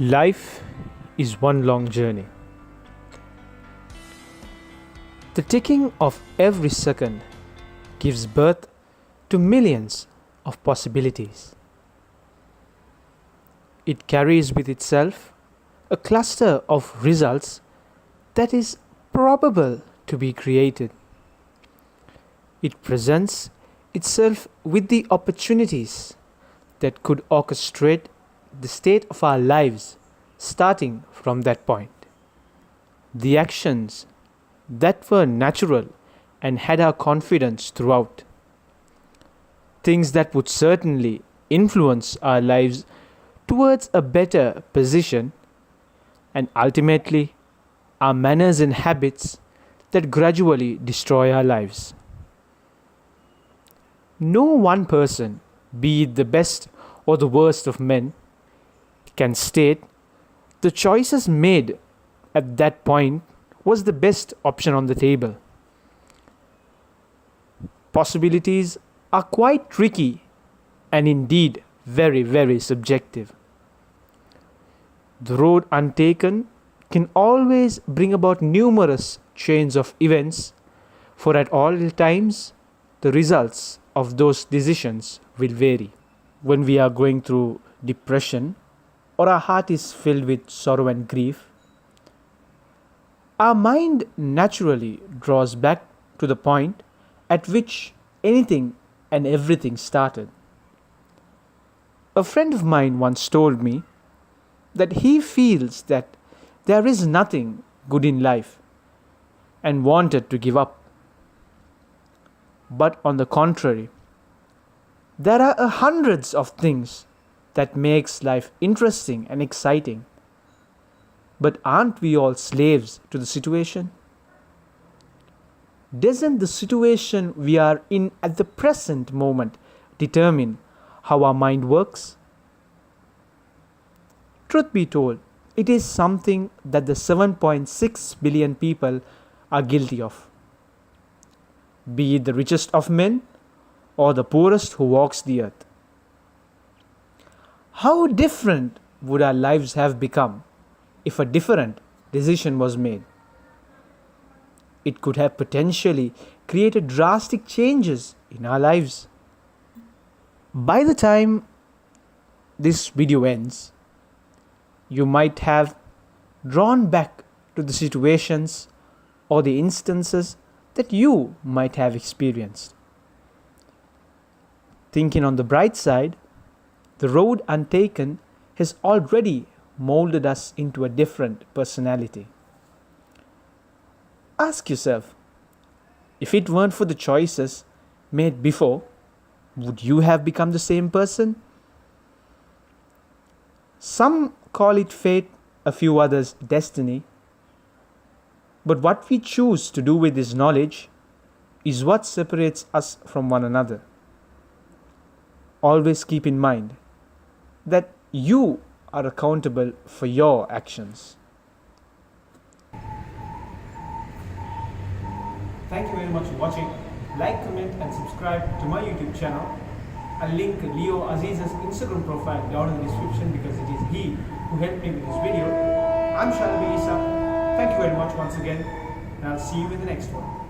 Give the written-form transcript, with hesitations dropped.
Life is one long journey. The ticking of every second gives birth to millions of possibilities. It carries with itself a cluster of results that is probable to be created. It presents itself with the opportunities that could orchestrate the state of our lives starting from that point. The actions that were natural and had our confidence throughout. Things that would certainly influence our lives towards a better position, and ultimately our manners and habits that gradually destroy our lives. No one person, be it the best or the worst of men, can state the choices made at that point was the best option on the table. Possibilities are quite tricky and indeed very, very subjective. The road untaken can always bring about numerous chains of events, for at all times the results of those decisions will vary. When we are going through depression or our heart is filled with sorrow and grief, our mind naturally draws back to the point at which anything and everything started. A friend of mine once told me that he feels that there is nothing good in life and wanted to give up. But on the contrary, there are hundreds of things that makes life interesting and exciting. But aren't we all slaves to the situation? Doesn't the situation we are in at the present moment determine how our mind works? Truth be told, it is something that the 7.6 billion people are guilty of. Be it the richest of men or the poorest who walks the earth. How different would our lives have become if a different decision was made? It could have potentially created drastic changes in our lives. By the time this video ends, you might have drawn back to the situations or the instances that you might have experienced. Thinking on the bright side, the road untaken has already molded us into a different personality. Ask yourself, if it weren't for the choices made before, would you have become the same person? Some call it fate, a few others destiny. But what we choose to do with this knowledge is what separates us from one another. Always keep in mind that you are accountable for your actions. Thank you very much for watching. Like, comment and subscribe to my YouTube channel. I'll link Leo Aziz's Instagram profile down in the description because it is he who helped me with this video. I'm Shalabi Isa. Thank you very much once again, and I'll see you in the next one.